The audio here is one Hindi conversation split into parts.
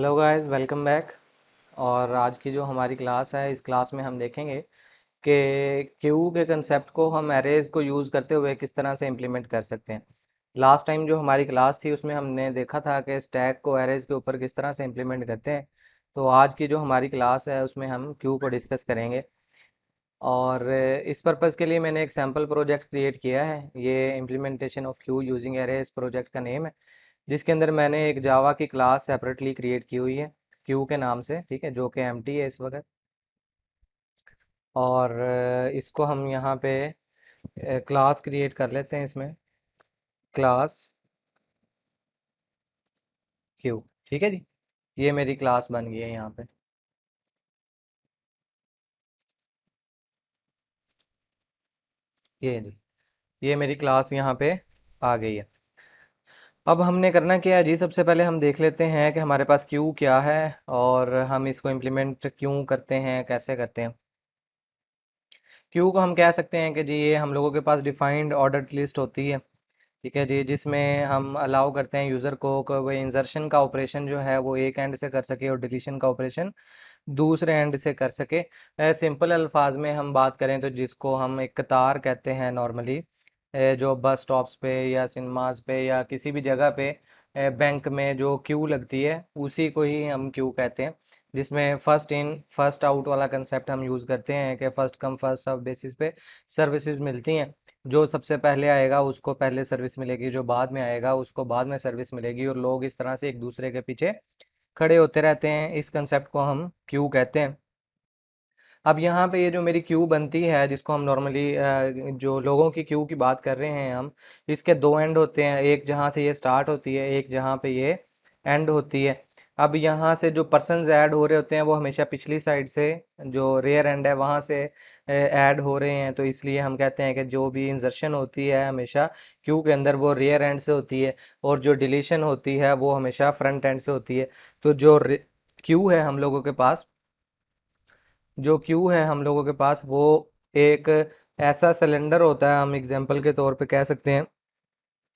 Hello guys, welcome back. और आज की जो हमारी क्लास है, इस क्लास में हम देखेंगे कि क्यू के कंसेप्ट को हम एरेज को यूज़ करते हुए किस तरह से इम्प्लीमेंट कर सकते हैं। लास्ट टाइम जो हमारी क्लास थी उसमें हमने देखा था कि स्टैक को एरेज के ऊपर किस तरह से इम्प्लीमेंट करते हैं। तो आज की जो हमारी क्लास है उसमें हम क्यू को डिस्कस करेंगे। और इस पर्पज़ के लिए मैंने एक सैम्पल प्रोजेक्ट क्रिएट किया है। ये implementation of Q using arrays project का नेम है, जिसके अंदर मैंने एक जावा की क्लास सेपरेटली क्रिएट की हुई है क्यू के नाम से, ठीक है, जो कि एम्प्टी है इस वक्त। और इसको हम यहाँ पे क्लास क्रिएट कर लेते हैं इसमें, क्लास क्यू। ठीक है जी, ये मेरी क्लास बन गई है यहाँ पे। ये जी, ये मेरी क्लास यहाँ पे आ गई है। अब हमने करना क्या है जी, सबसे पहले हम देख लेते हैं कि हमारे पास क्यू क्या है और हम इसको इम्प्लीमेंट क्यों करते हैं, कैसे करते हैं। क्यू को हम कह सकते हैं कि जी ये हम लोगों के पास डिफाइंड ऑर्डर लिस्ट होती है, ठीक है जी, जिसमें हम अलाउ करते हैं यूज़र को कि वो इंसर्शन का ऑपरेशन जो है वो एक एंड से कर सके और डिलीशन का ऑपरेशन दूसरे एंड से कर सके। सिंपल अल्फाज में हम बात करें तो जिसको हम एक कतार कहते हैं नॉर्मली, जो बस स्टॉप्स पे या सिनेमाज पे या किसी भी जगह पे बैंक में जो क्यू लगती है उसी को ही हम क्यू कहते हैं। जिसमें फर्स्ट इन फर्स्ट आउट वाला कंसेप्ट हम यूज़ करते हैं कि first come first serve basis पे सर्विसेज मिलती हैं। जो सबसे पहले आएगा उसको पहले सर्विस मिलेगी, जो बाद में आएगा उसको बाद में सर्विस मिलेगी, और लोग इस तरह से एक दूसरे के पीछे खड़े होते रहते हैं। इस कंसेप्ट को हम क्यू कहते हैं। अब यहाँ पे ये जो मेरी क्यू बनती है, जिसको हम नॉर्मली जो लोगों की क्यू की बात कर रहे हैं हम, इसके दो एंड होते हैं, एक जहाँ से ये स्टार्ट होती है, एक जहाँ पे ये एंड होती है। अब यहाँ से जो पर्सन्स ऐड हो रहे होते हैं वो हमेशा पिछली साइड से, जो रेयर एंड है वहाँ से ऐड हो रहे हैं, तो इसलिए हम कहते हैं कि जो भी इंसर्शन होती है हमेशा क्यू के अंदर वो रेयर एंड से होती है, और जो डिलीशन होती है वो हमेशा फ्रंट एंड से होती है। तो जो क्यू है हम लोगों के पास, जो क्यू है हम लोगों के पास, वो एक ऐसा सिलेंडर होता है, हम एग्जांपल के तौर पे कह सकते हैं,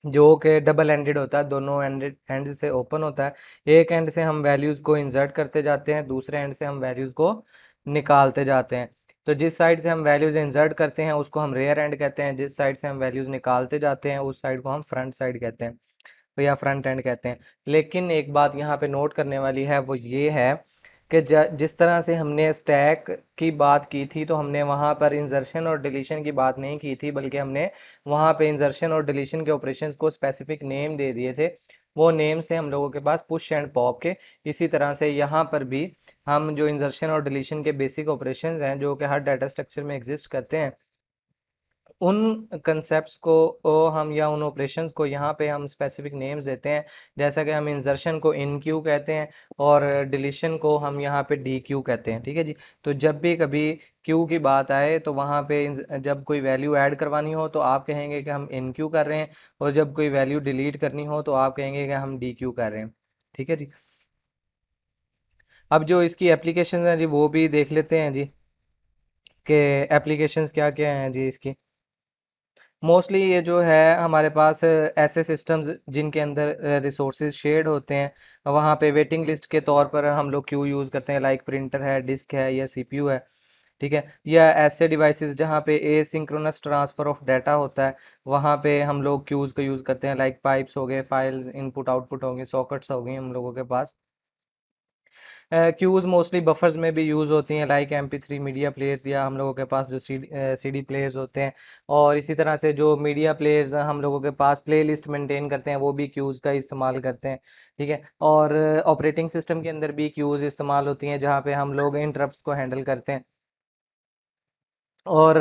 जो कि डबल एंडेड होता है, दोनों एंड से ओपन होता है। एक एंड से हम वैल्यूज को इंसर्ट करते जाते हैं, दूसरे एंड से हम वैल्यूज को निकालते जाते हैं। तो जिस साइड से हम वैल्यूज इंसर्ट करते हैं उसको हम रेयर एंड कहते हैं, जिस साइड से हम वैल्यूज निकालते जाते हैं उस साइड को हम फ्रंट साइड कहते हैं, तो या फ्रंट एंड कहते हैं। लेकिन एक बात यहाँ पे नोट करने वाली है, वो ये है कि जिस तरह से हमने स्टैक की बात की थी, तो हमने वहां पर इंसर्शन और डिलीशन की बात नहीं की थी, बल्कि हमने वहां पे इंसर्शन और डिलीशन के ऑपरेशंस को स्पेसिफिक नेम दे दिए थे। वो नेम्स थे हम लोगों के पास पुश एंड पॉप के। इसी तरह से यहाँ पर भी हम जो इंसर्शन और डिलीशन के बेसिक ऑपरेशंस हैं जो कि हर डाटा स्ट्रक्चर में एग्जिस्ट करते हैं, उन कंसेप्ट्स को हम या उन ऑपरेशंस को यहाँ पे हम स्पेसिफिक नेम्स देते हैं। जैसा कि हम इंसर्शन को इन क्यू कहते हैं और डिलीशन को हम यहाँ पे डी क्यू कहते हैं, ठीक है जी। तो जब भी कभी क्यू की बात आए तो वहाँ पे जब कोई वैल्यू ऐड करवानी हो तो आप कहेंगे कि हम इन क्यू कर रहे हैं, और जब कोई वैल्यू डिलीट करनी हो तो आप कहेंगे कि हम डी क्यू कर रहे हैं, ठीक है जी। अब जो इसकी एप्लीकेशन है जी वो भी देख लेते हैं जी, कि एप्लीकेशंस क्या क्या हैं जी इसकी। मोस्टली ये जो है हमारे पास ऐसे सिस्टम्स जिनके अंदर रिसोर्सेज शेयर्ड होते हैं, वहाँ पे वेटिंग लिस्ट के तौर पर हम लोग क्यू यूज़ करते हैं, लाइक प्रिंटर है, डिस्क है या सीपीयू है, ठीक है। या ऐसे डिवाइसेस जहाँ पे एसिंक्रोनस ट्रांसफर ऑफ डाटा होता है, वहाँ पे हम लोग क्यूज़ का यूज़ करते हैं, लाइक पाइप्स हो गए, फाइल्स इनपुट आउटपुट हो गए, सॉकेट्स हो गई हम लोगों के पास। क्यूज मोस्टली बफर्स में भी यूज़ होती हैं, लाइक MP3 मीडिया प्लेयर्स, या हम लोगों के पास जो CD प्लेयर्स होते हैं। और इसी तरह से जो मीडिया प्लेयर्स हम लोगों के पास प्ले लिस्ट मेंटेन करते हैं वो भी क्यूज का इस्तेमाल करते हैं, ठीक है। और ऑपरेटिंग सिस्टम के अंदर भी क्यूज इस्तेमाल होती हैं जहाँ पे हम लोग इंटरप्ट्स को हैंडल करते हैं। और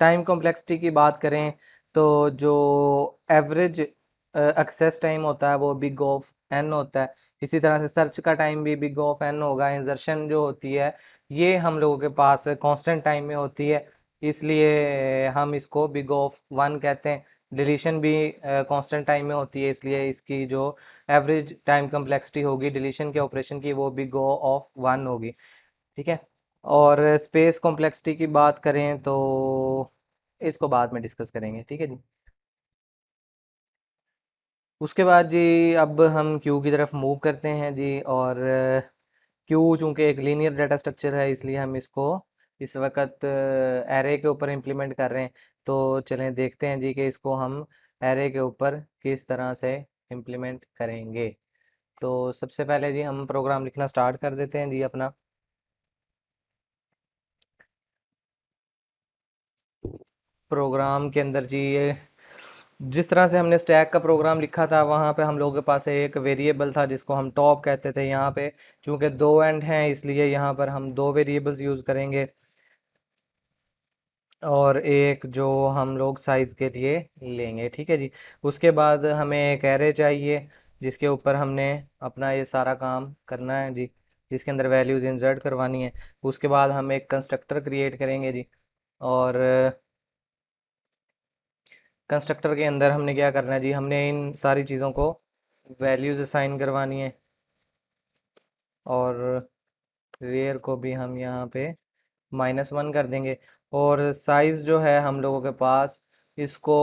टाइम कॉम्प्लेक्सिटी की बात करें तो जो एवरेज एक्सेस टाइम होता है वो बिग ऑफ एन होता है। इसी तरह से सर्च का टाइम भी बिग ऑफ एन होगा। इंसर्शन जो होती है ये हम लोगों के पास कांस्टेंट टाइम में होती है, इसलिए हम इसको बिग ऑफ वन कहते हैं। डिलीशन भी कांस्टेंट टाइम में होती है, इसलिए इसकी जो एवरेज टाइम कम्प्लेक्सिटी होगी डिलीशन के ऑपरेशन की वो बिग ऑफ वन होगी, ठीक है। और स्पेस कॉम्प्लेक्सिटी की बात करें तो इसको बाद में डिस्कस करेंगे, ठीक है जी। उसके बाद जी अब हम क्यू की तरफ मूव करते हैं जी। और क्यू चूंकि एक लीनियर डाटा स्ट्रक्चर है, इसलिए हम इसको इस वक्त एरे के ऊपर इम्प्लीमेंट कर रहे हैं। तो चलें देखते हैं जी कि इसको हम एरे के ऊपर किस तरह से इम्प्लीमेंट करेंगे। तो सबसे पहले जी हम प्रोग्राम लिखना स्टार्ट कर देते हैं जी अपना। प्रोग्राम के अंदर जी ये जिस तरह से हमने स्टैक का प्रोग्राम लिखा था, वहाँ पे हम लोगों के पास एक वेरिएबल था जिसको हम टॉप कहते थे। यहाँ पे चूंकि दो एंड हैं, इसलिए यहाँ पर हम दो वेरिएबल्स यूज़ करेंगे और एक जो हम लोग साइज के लिए लेंगे। ठीक है जी। उसके बाद हमें एक एरे चाहिए जिसके ऊपर हमने अपना ये सारा काम करना है जी, जिसके अंदर वैल्यूज इंसर्ट करवानी है। उसके बाद हम एक कंस्ट्रक्टर क्रिएट करेंगे जी। और कंस्ट्रक्टर के अंदर हमने क्या करना है जी, हमने इन सारी चीज़ों को वैल्यूज असाइन करवानी है। और रेयर को भी हम यहाँ पे -1 कर देंगे। और साइज जो है हम लोगों के पास, इसको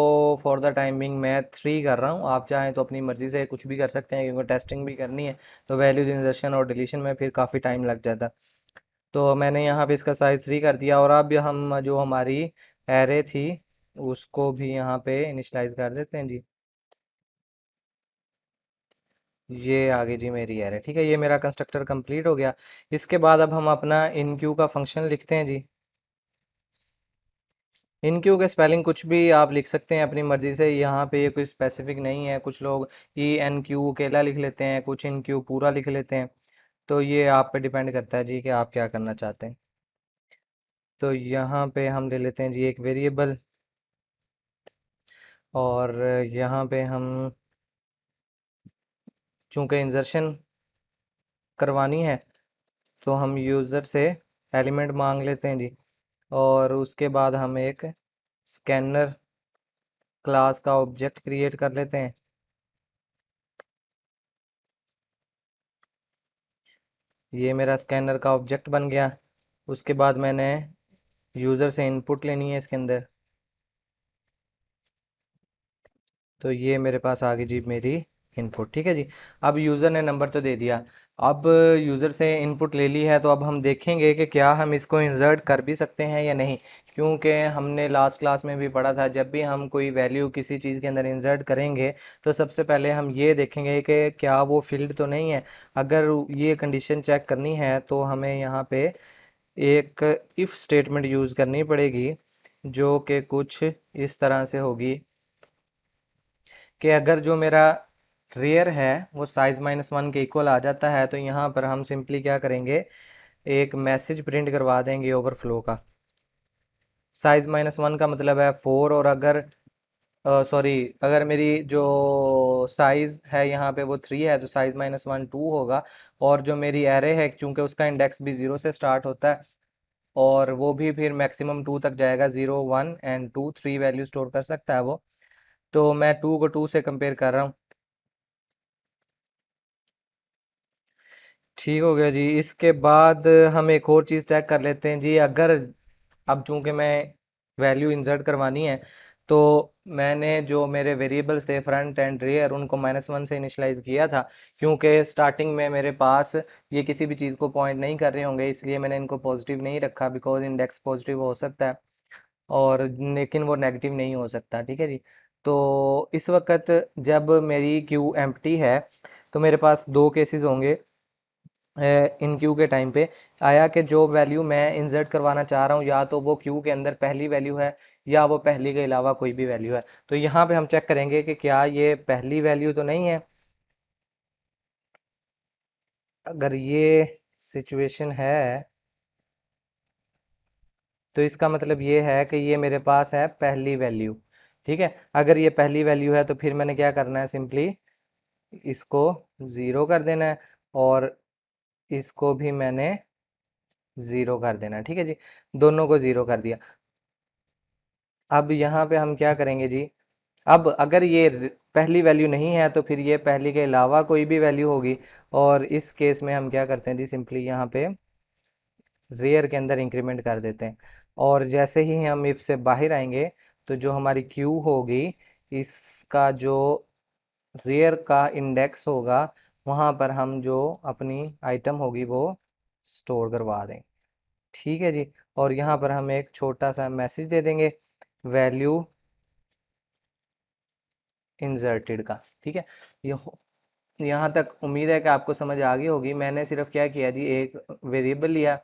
फॉर द टाइमिंग मैं 3 कर रहा हूँ। आप चाहें तो अपनी मर्जी से कुछ भी कर सकते हैं, क्योंकि टेस्टिंग भी करनी है, तो वैल्यूज इंजर्शन और डिलीशन में फिर काफ़ी टाइम लग जाता। तो मैंने यहाँ पे इसका साइज 3 कर दिया। और अब हम जो हमारी एरे थी उसको भी यहाँ पे इनिशलाइज कर देते हैं जी। ये आगे जी मेरी एरे। ठीक है, ये मेरा कंस्ट्रक्टर कंप्लीट हो गया। इसके बाद अब हम अपना इन क्यू का फंक्शन लिखते हैं जी। इन क्यू के स्पेलिंग कुछ भी आप लिख सकते हैं अपनी मर्जी से, यहाँ पे ये कोई स्पेसिफिक नहीं है। कुछ लोग ई एन क्यू अकेला लिख लेते हैं, कुछ इन क्यू पूरा लिख लेते हैं। तो ये आप पे डिपेंड करता है जी कि आप क्या करना चाहते हैं। तो यहाँ पे हम ले लेते हैं जी एक वेरिएबल। और यहाँ पे हम चूंकि इंसर्शन करवानी है, तो हम यूज़र से एलिमेंट मांग लेते हैं जी। और उसके बाद हम एक स्कैनर क्लास का ऑब्जेक्ट क्रिएट कर लेते हैं। ये मेरा स्कैनर का ऑब्जेक्ट बन गया। उसके बाद मैंने यूज़र से इनपुट लेनी है इसके अंदर। तो ये मेरे पास आ गई जी मेरी इनपुट। ठीक है जी। अब यूज़र ने नंबर तो दे दिया। अब यूज़र से इनपुट ले ली है, तो अब हम देखेंगे कि क्या हम इसको इंसर्ट कर भी सकते हैं या नहीं। क्योंकि हमने लास्ट क्लास में भी पढ़ा था, जब भी हम कोई वैल्यू किसी चीज़ के अंदर इंसर्ट करेंगे, तो सबसे पहले हम ये देखेंगे कि क्या वो फील्ड तो नहीं है। अगर ये कंडीशन चेक करनी है, तो हमें यहाँ पे एक इफ़ स्टेटमेंट यूज़ करनी पड़ेगी, जो कि कुछ इस तरह से होगी कि अगर जो मेरा रेयर है वो साइज -1 के इक्वल आ जाता है, तो यहाँ पर हम सिंपली क्या करेंगे, एक मैसेज प्रिंट करवा देंगे ओवरफ्लो का। साइज -1 का मतलब है 4। और अगर सॉरी, अगर मेरी जो साइज है यहाँ पे वो 3 है, तो साइज -1 2 होगा। और जो मेरी एरे है, क्योंकि उसका इंडेक्स भी 0 से स्टार्ट होता है, और वो भी फिर मैक्सिमम 2 तक जाएगा। 0 1 एंड 2 3 वैल्यू स्टोर कर सकता है वो। तो मैं 2 को 2 से कंपेयर कर रहा हूँ। ठीक हो गया जी। इसके बाद हम एक और चीज़ चेक कर लेते हैं जी। अगर अब चूंकि मैं वैल्यू इंसर्ट करवानी है, तो मैंने जो मेरे वेरिएबल्स थे फ्रंट एंड रियर, उनको -1 से इनिशलाइज किया था। क्योंकि स्टार्टिंग में मेरे पास ये किसी भी चीज़ को पॉइंट नहीं कर रहे होंगे, इसलिए मैंने इनको पॉजिटिव नहीं रखा। बिकॉज इंडेक्स पॉजिटिव हो सकता है और लेकिन वो नेगेटिव नहीं हो सकता। ठीक है जी। तो इस वक्त जब मेरी क्यू एम्प्टी है, तो मेरे पास दो केसेस होंगे इन क्यू के टाइम पे। आया कि जो वैल्यू मैं इंसर्ट करवाना चाह रहा हूँ, या तो वो क्यू के अंदर पहली वैल्यू है, या वो पहली के अलावा कोई भी वैल्यू है। तो यहाँ पे हम चेक करेंगे कि क्या ये पहली वैल्यू तो नहीं है। अगर ये सिचुएशन है, तो इसका मतलब ये है कि ये मेरे पास है पहली वैल्यू। ठीक है। अगर ये पहली वैल्यू है, तो फिर मैंने क्या करना है, सिंपली इसको 0 कर देना है। और इसको भी मैंने 0 कर देना है। ठीक है जी। दोनों को 0 कर दिया। अब यहाँ पे हम क्या करेंगे जी, अब अगर ये पहली वैल्यू नहीं है, तो फिर ये पहली के अलावा कोई भी वैल्यू होगी। और इस केस में हम क्या करते हैं जी, सिंपली यहाँ पे रेयर के अंदर इंक्रीमेंट कर देते हैं। और जैसे ही हम इफ से बाहर आएंगे, तो जो हमारी क्यू होगी, इसका जो रेयर का इंडेक्स होगा वहां पर हम जो अपनी आइटम होगी वो स्टोर करवा दें। ठीक है जी। और यहाँ पर हम एक छोटा सा मैसेज दे देंगे, वैल्यू इंसर्टेड का। ठीक है। ये यहाँ तक उम्मीद है कि आपको समझ आ गई होगी। मैंने सिर्फ क्या किया जी, एक वेरिएबल लिया,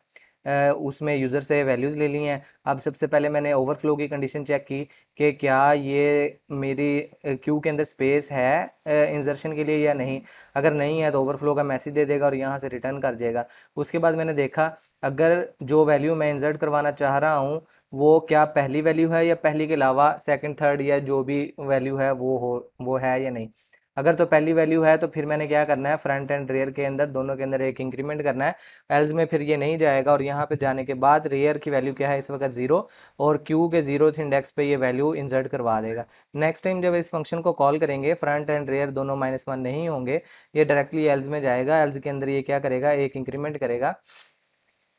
उसमें यूज़र से वैल्यूज़ ले ली हैं। अब सबसे पहले मैंने ओवरफ्लो की कंडीशन चेक की कि क्या ये मेरी क्यू के अंदर स्पेस है इंसर्शन के लिए या नहीं। अगर नहीं है तो ओवरफ्लो का मैसेज दे देगा और यहाँ से रिटर्न कर देगा। उसके बाद मैंने देखा अगर जो वैल्यू मैं इंसर्ट करवाना चाह रहा हूँ वो क्या पहली वैल्यू है या पहली के अलावा सेकंड थर्ड या जो भी वैल्यू है वो है या नहीं। अगर तो पहली वैल्यू है तो फिर मैंने क्या करना है, फ्रंट एंड रेयर के अंदर दोनों के अंदर एक इंक्रीमेंट करना है। एल्स में फिर ये नहीं जाएगा और यहाँ पे जाने के बाद रेयर की वैल्यू क्या है इस वक्त जीरो, और क्यू के जीरो इंडेक्स पे ये वैल्यू इंसर्ट करवा देगा। नेक्स्ट टाइम जब इस फंक्शन को कॉल करेंगे फ्रंट एंड रेयर दोनों -1 नहीं होंगे, ये डायरेक्टली एल्स में जाएगा। एल्स के अंदर ये क्या करेगा, एक इंक्रीमेंट करेगा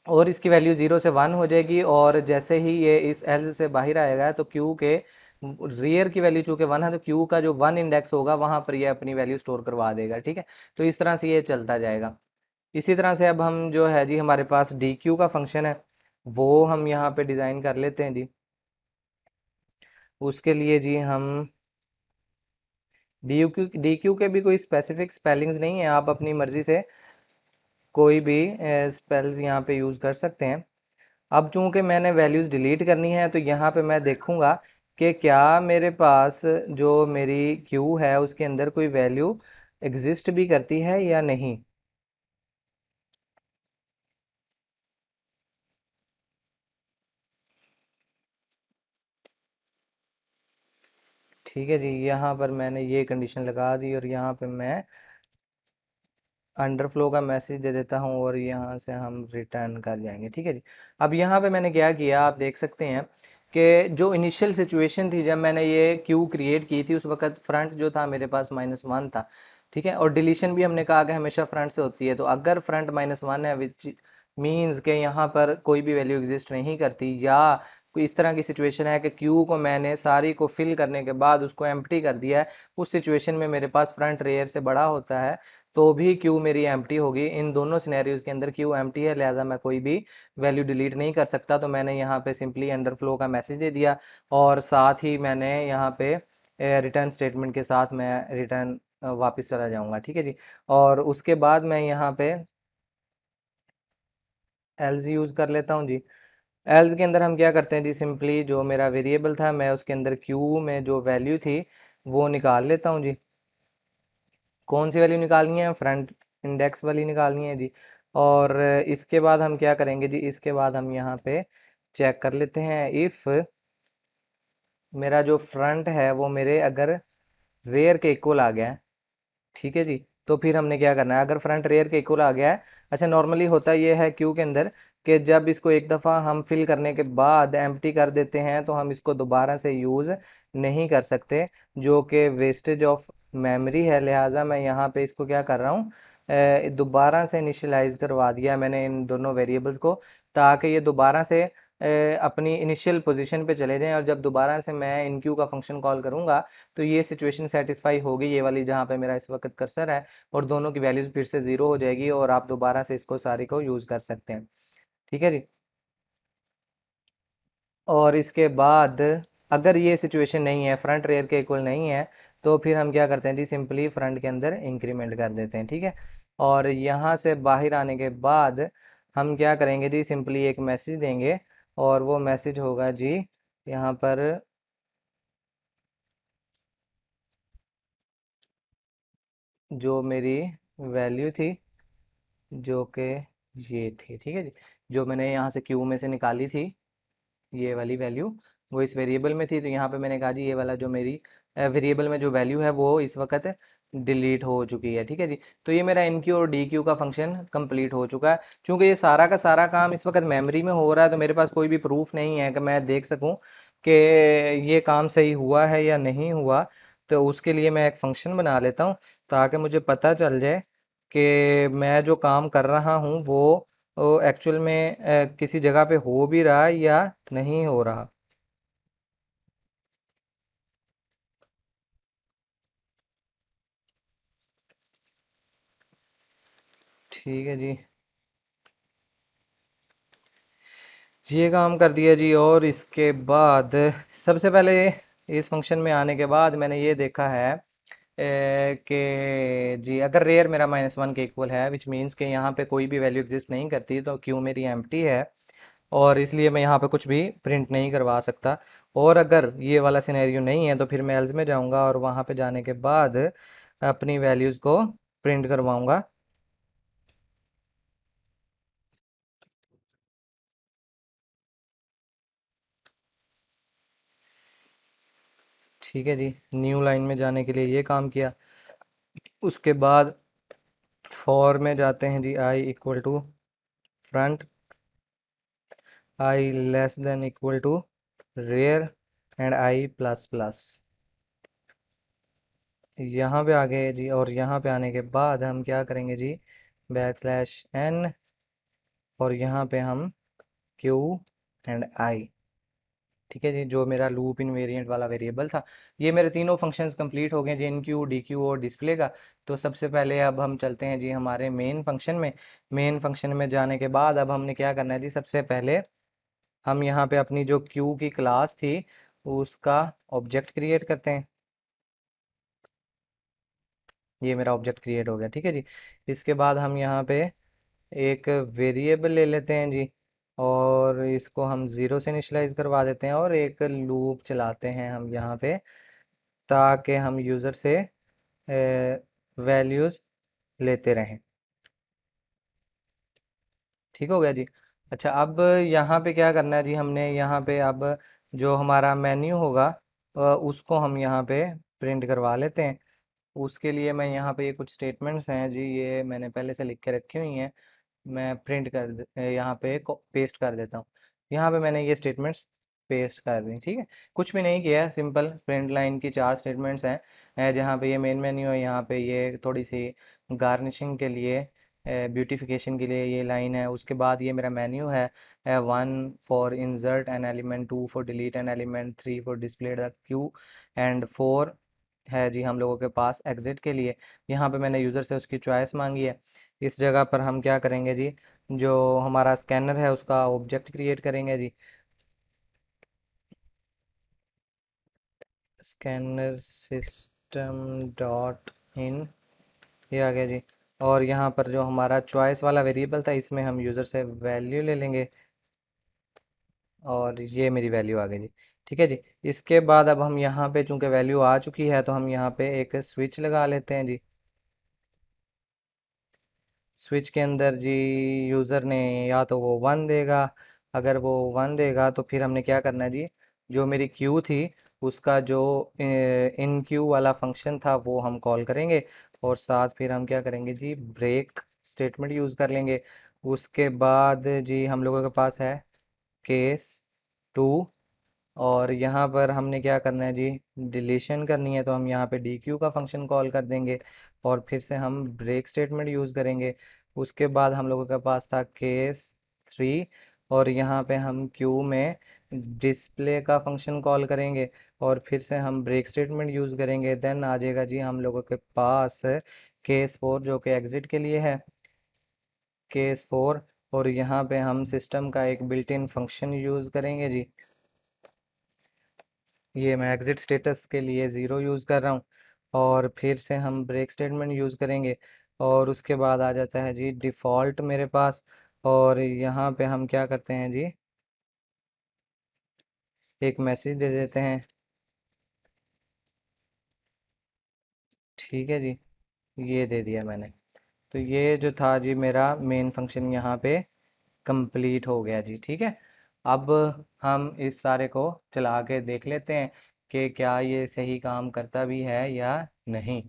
और इसकी वैल्यू 0 से 1 हो जाएगी। और जैसे ही ये इस एल्स से बाहर आएगा तो क्यू के रियर की वैल्यू चूंकि 1 है तो क्यू का जो 1 इंडेक्स होगा वहां पर ये अपनी वैल्यू स्टोर करवा देगा। ठीक है। तो इस तरह से ये चलता जाएगा। इसी तरह से अब हम जो है जी हमारे पास डी क्यू का फंक्शन है वो हम यहाँ पे डिजाइन कर लेते हैं जी। उसके लिए जी हम डी क्यू के भी कोई स्पेसिफिक स्पेलिंग्स नहीं है, आप अपनी मर्जी से कोई भी स्पेल्स यहाँ पे यूज कर सकते हैं। अब चूंकि मैंने वैल्यूज डिलीट करनी है तो यहाँ पे मैं देखूंगा कि क्या मेरे पास जो मेरी क्यू है उसके अंदर कोई वैल्यू एग्जिस्ट भी करती है या नहीं। ठीक है जी। यहाँ पर मैंने ये कंडीशन लगा दी और यहाँ पे मैं अंडरफ्लो का मैसेज दे देता हूँ और यहाँ से हम रिटर्न कर जाएंगे। ठीक है जी। अब यहाँ पे मैंने क्या किया आप देख सकते हैं कि जो इनिशियल सिचुएशन थी जब मैंने ये क्यू क्रिएट की थी उस वक्त फ्रंट जो था मेरे पास -1 था। ठीक है। और डिलीशन भी हमने कहा कि हमेशा फ्रंट से होती है, तो अगर फ्रंट -1 है विच मीन्स के यहाँ पर कोई भी वैल्यू एग्जिस्ट नहीं करती, या कोई इस तरह की सिचुएशन है कि क्यू को मैंने सारी को फिल करने के बाद उसको एम्प्टी कर दिया है, उस सिचुएशन में मेरे पास फ्रंट रेयर से बड़ा होता है तो भी क्यू मेरी एम्प्टी होगी। इन दोनों सिनेरियोज के अंदर क्यू एम्प्टी है, लिहाजा मैं कोई भी वैल्यू डिलीट नहीं कर सकता। तो मैंने यहाँ पे सिंपली अंडरफ्लो का मैसेज दे दिया और साथ ही मैंने यहाँ पे रिटर्न स्टेटमेंट के साथ मैं रिटर्न वापस चला जाऊंगा। ठीक है जी। और उसके बाद मैं यहाँ पे एल्स यूज कर लेता हूँ जी। एल्स के अंदर हम क्या करते हैं जी, सिंपली जो मेरा वेरिएबल था मैं उसके अंदर क्यू में जो वैल्यू थी वो निकाल लेता हूँ जी। कौन सी वैल्यू निकालनी है, फ्रंट इंडेक्स वाली निकालनी है जी। और इसके बाद हम क्या करेंगे जी, इसके बाद हम यहाँ पे चेक कर लेते हैं इफ मेरा जो फ्रंट है वो मेरे अगर रेयर के इक्वल आ गया है। ठीक है जी। तो फिर हमने क्या करना है, अगर फ्रंट रेयर के इक्वल आ गया है, अच्छा नॉर्मली होता ये है क्यू के अंदर कि जब इसको एक दफ़ा हम फिल करने के बाद एम्प्टी कर देते हैं तो हम इसको दोबारा से यूज़ नहीं कर सकते, जो कि वेस्टेज ऑफ मेमोरी है। लिहाजा मैं यहाँ पे इसको क्या कर रहा हूँ, दोबारा से इनिशियलाइज करवा दिया मैंने इन दोनों वेरिएबल्स को, ताकि ये दोबारा से अपनी इनिशियल पोजीशन पे चले जाएं। और जब दोबारा से मैं इन क्यू का फंक्शन कॉल करूंगा तो ये सिचुएशन सेटिस्फाई होगी, ये वाली जहाँ पे मेरा इस वक्त कर्सर है, और दोनों की वैल्यूज फिर से जीरो हो जाएगी और आप दोबारा से इसको सारी को यूज कर सकते हैं। ठीक है जी। और इसके बाद अगर ये सिचुएशन नहीं है, फ्रंट रेयर के इक्वल नहीं है, तो फिर हम क्या करते हैं जी, सिंपली फ्रंट के अंदर इंक्रीमेंट कर देते हैं। ठीक है। और यहाँ से बाहर आने के बाद हम क्या करेंगे जी, सिंपली एक मैसेज देंगे और वो मैसेज होगा जी यहाँ पर जो मेरी वैल्यू थी जो कि ये थी। ठीक है जी। जो मैंने यहाँ से क्यू में से निकाली थी ये वाली वैल्यू, वो इस वेरिएबल में थी, तो यहाँ पे मैंने कहा जी ये वाला जो मेरी वेरिएबल में जो वैल्यू है वो इस वक्त डिलीट हो चुकी है। ठीक है जी। तो ये मेरा इनक्यू और डी क्यू का फंक्शन कंप्लीट हो चुका है। चूंकि ये सारा का सारा काम इस वक्त मेमोरी में हो रहा है तो मेरे पास कोई भी प्रूफ नहीं है कि मैं देख सकूं कि ये काम सही हुआ है या नहीं हुआ। तो उसके लिए मैं एक फंक्शन बना लेता हूँ ताकि मुझे पता चल जाए कि मैं जो काम कर रहा हूँ वो एक्चुअल में किसी जगह पे हो भी रहा है या नहीं हो रहा। ठीक है जी, ये काम कर दिया जी। और इसके बाद सबसे पहले इस फंक्शन में आने के बाद मैंने ये देखा है कि जी अगर रेयर मेरा -1 के इक्वल है, विच मीन्स कि यहाँ पे कोई भी वैल्यू एग्जिस्ट नहीं करती, तो क्यू मेरी एम्प्टी है और इसलिए मैं यहाँ पे कुछ भी प्रिंट नहीं करवा सकता। और अगर ये वाला सिनेरियो नहीं है तो फिर मैं एल्स में जाऊँगा और वहाँ पे जाने के बाद अपनी वैल्यूज़ को प्रिंट करवाऊँगा। ठीक है जी, न्यू लाइन में जाने के लिए ये काम किया। उसके बाद फॉर में जाते हैं जी, I equal to front, I less than equal to rear and I plus plus. यहाँ पे आ गए जी। और यहाँ पे आने के बाद हम क्या करेंगे जी, \n और यहाँ पे हम q एंड i। ठीक है जी, जो मेरा लूप इनवेरिएंट वाला वेरिएबल था। ये मेरे तीनों फंक्शंस कंप्लीट हो गए जी, इनक्यू डीक्यू और डिस्प्ले का। तो सबसे पहले अब हम चलते हैं जी हमारे मेन फंक्शन में। मेन फंक्शन में जाने के बाद अब हमने क्या करना है जी, सबसे पहले हम यहाँ पे अपनी जो क्यू की क्लास थी उसका ऑब्जेक्ट क्रिएट करते हैं। ये मेरा ऑब्जेक्ट क्रिएट हो गया। ठीक है जी, इसके बाद हम यहाँ पे एक वेरिएबल ले लेते हैं जी और इसको हम ज़ीरो से इनिशलाइज करवा देते हैं और एक लूप चलाते हैं हम यहाँ पे, ताकि हम यूज़र से वैल्यूज़ लेते रहें। ठीक हो गया जी। अच्छा, अब यहाँ पे क्या करना है जी, हमने यहाँ पे अब जो हमारा मेन्यू होगा उसको हम यहाँ पे प्रिंट करवा लेते हैं। उसके लिए मैं यहाँ पे ये कुछ स्टेटमेंट्स हैं जी, ये मैंने पहले से लिख के रखी हुई हैं। मैं यहाँ पे पेस्ट कर देता हूँ। यहाँ पे मैंने ये स्टेटमेंट्स पेस्ट कर दी। ठीक है, कुछ भी नहीं किया है, सिंपल प्रिंट लाइन की 4 स्टेटमेंट्स हैं। जहाँ पे ये मेन मेन्यू है, यहाँ पे ये थोड़ी सी गार्निशिंग के लिए, ब्यूटिफिकेशन के लिए ये लाइन है। उसके बाद ये मेरा मेन्यू है, 1 for insert an element, 2 for delete an element, 3 for display the Q and 4 है जी हम लोगों के पास एग्जिट के लिए। यहाँ पे मैंने यूज़र से उसकी चॉइस मांगी है। इस जगह पर हम क्या करेंगे जी, जो हमारा स्कैनर है उसका ऑब्जेक्ट क्रिएट करेंगे जी, स्कैनर सिस्टम डॉट इन, ये आ गया जी। और यहाँ पर जो हमारा चॉइस वाला वेरिएबल था, इसमें हम यूज़र से वैल्यू ले लेंगे और ये मेरी वैल्यू आ गई जी। ठीक है जी, इसके बाद अब हम यहाँ पे चूंकि वैल्यू आ चुकी है तो हम यहाँ पे एक स्विच लगा लेते हैं जी। स्विच के अंदर जी यूज़र ने या तो वो 1 देगा, अगर वो 1 देगा तो फिर हमने क्या करना है जी, जो मेरी क्यू थी उसका जो इन क्यू वाला फंक्शन था वो हम कॉल करेंगे और साथ फिर हम क्या करेंगे जी, ब्रेक स्टेटमेंट यूज़ कर लेंगे। उसके बाद जी हम लोगों के पास है केस 2। और यहाँ पर हमने क्या करना है जी, डिलीशन करनी है, तो हम यहाँ पे डी क्यू का फंक्शन कॉल कर देंगे और फिर से हम ब्रेक स्टेटमेंट यूज़ करेंगे। उसके बाद हम लोगों के पास था केस 3 और यहाँ पे हम क्यू में डिस्प्ले का फंक्शन कॉल करेंगे और फिर से हम ब्रेक स्टेटमेंट यूज़ करेंगे। देन आ जाएगा जी हम लोगों के पास केस 4 जो कि एग्जिट के लिए है, केस 4। और यहाँ पे हम सिस्टम का एक बिल्ट इन फंक्शन यूज़ करेंगे जी, ये मैं एग्जिट स्टेटस के लिए ज़ीरो यूज़ कर रहा हूँ। और फिर से हम ब्रेक स्टेटमेंट यूज़ करेंगे और उसके बाद आ जाता है जी डिफ़ॉल्ट मेरे पास। और यहाँ पे हम क्या करते हैं जी, एक मैसेज दे देते हैं। ठीक है जी, ये दे दिया मैंने। तो ये जो था जी मेरा मेन फंक्शन यहाँ पे कंप्लीट हो गया जी। ठीक है, अब हम इस सारे को चला के देख लेते हैं कि क्या ये सही काम करता भी है या नहीं।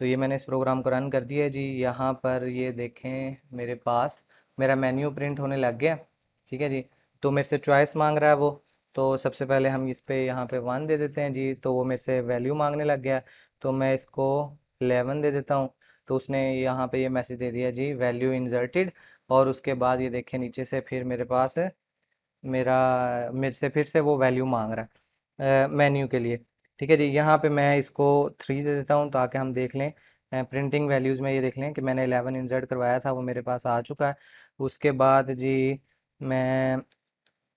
तो ये मैंने इस प्रोग्राम को रन कर दिया है जी। यहाँ पर ये देखें, मेरे पास मेरा मेन्यू प्रिंट होने लग गया। ठीक है जी, तो मेरे से चॉइस मांग रहा है वो। तो सबसे पहले हम इस पे यहाँ पे 1 दे देते हैं जी, तो वो मेरे से वैल्यू मांगने लग गया। तो मैं इसको 11 दे देता हूँ, तो उसने यहाँ पे ये मैसेज दे दिया जी, वैल्यू इंसर्टेड। और उसके बाद ये देखें नीचे से फिर मेरे पास मेरा मेरे से फिर से वो वैल्यू मांग रहा है मेन्यू के लिए। ठीक है जी, यहाँ पे मैं इसको 3 दे देता हूँ ताकि हम देख लें प्रिंटिंग वैल्यूज़ में ये देख लें कि मैंने 11 इंसर्ट करवाया था, वो मेरे पास आ चुका है। उसके बाद जी मैं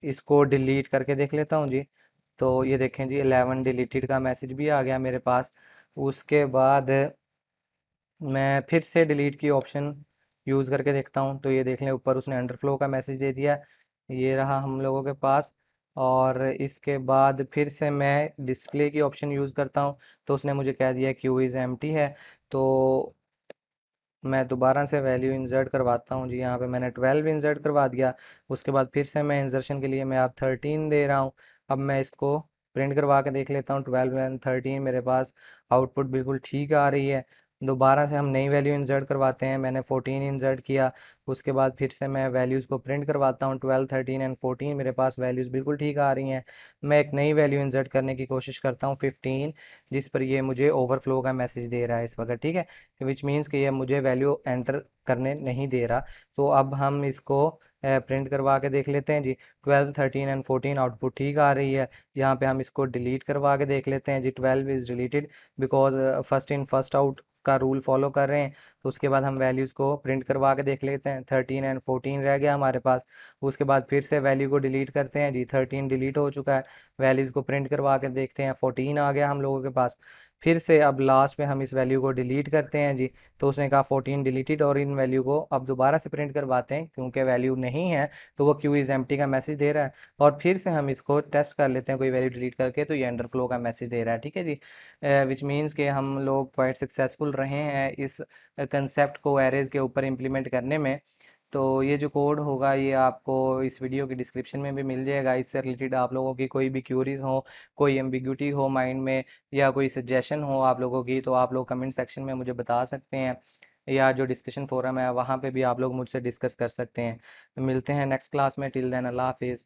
इसको डिलीट करके देख लेता हूँ जी। तो ये देखें जी 11 डिलीटेड का मैसेज भी आ गया मेरे पास। उसके बाद मैं फिर से डिलीट की ऑप्शन यूज़ करके देखता हूँ, तो ये देख लें ऊपर उसने अंडरफ्लो का मैसेज दे दिया। ये रहा हम लोगों के पास। और इसके बाद फिर से मैं डिस्प्ले की ऑप्शन यूज़ करता हूँ, तो उसने मुझे कह दिया क्यू इज़ एम्प्टी है। तो मैं दोबारा से वैल्यू इंसर्ट करवाता हूँ जी। यहाँ पे मैंने 12 इंसर्ट करवा दिया। उसके बाद फिर से मैं इंसर्शन के लिए मैं आप 13 दे रहा हूँ। अब मैं इसको प्रिंट करवा के देख लेता हूँ। 12 एंड 13 मेरे पास आउटपुट बिल्कुल ठीक आ रही है। दोबारा से हम नई वैल्यू इंसर्ट करवाते हैं। मैंने 14 इंसर्ट किया। उसके बाद फिर से मैं वैल्यूज़ को प्रिंट करवाता हूँ। 12, 13 एंड 14 मेरे पास वैल्यूज़ बिल्कुल ठीक आ रही हैं। मैं एक नई वैल्यू इंसर्ट करने की कोशिश करता हूँ 15, जिस पर ये मुझे ओवरफ्लो का मैसेज दे रहा है इस वक्त, ठीक है। विच मीन्स कि ये मुझे वैल्यू एंटर करने नहीं दे रहा। तो अब हम इसको प्रिंट करवा के देख लेते हैं जी। 12, 13 एंड 14 आउटपुट ठीक आ रही है। यहाँ पे हम इसको डिलीट करवा के देख लेते हैं जी। 12 is deleted because first in first out का रूल फॉलो कर रहे हैं। तो उसके बाद हम वैल्यूज़ को प्रिंट करवा के देख लेते हैं। 13 एंड 14 रह गया हमारे पास। उसके बाद फिर से वैल्यू को डिलीट करते हैं जी। 13 डिलीट हो चुका है। वैल्यूज़ को प्रिंट करवा के देखते हैं, 14 आ गया हम लोगों के पास। फिर से अब लास्ट में हम इस वैल्यू को डिलीट करते हैं जी। तो उसने कहा 14 डिलीटेड, और इन वैल्यू को अब दोबारा से प्रिंट करवाते हैं क्योंकि वैल्यू नहीं है, तो वो क्यू इज़ एम्प्टी का मैसेज दे रहा है। और फिर से हम इसको टेस्ट कर लेते हैं कोई वैल्यू डिलीट करके, तो ये अंडरफ्लो का मैसेज दे रहा है, ठीक है जी। विच मीन्स कि हम लोग क्वाइट सक्सेसफुल रहे हैं इस कंसेप्ट को एरेज के ऊपर इम्प्लीमेंट करने में। तो ये जो कोड होगा ये आपको इस वीडियो की डिस्क्रिप्शन में भी मिल जाएगा। इससे रिलेटेड आप लोगों की कोई भी क्यूरीज हो, कोई एम्बिग्यूटी हो माइंड में, या कोई सजेशन हो आप लोगों की, तो आप लोग कमेंट सेक्शन में मुझे बता सकते हैं, या जो डिस्कशन फोरम है वहाँ पे भी आप लोग मुझसे डिस्कस कर सकते हैं। मिलते हैं नेक्स्ट क्लास में। टिल देन अल्लाह हाफिज़।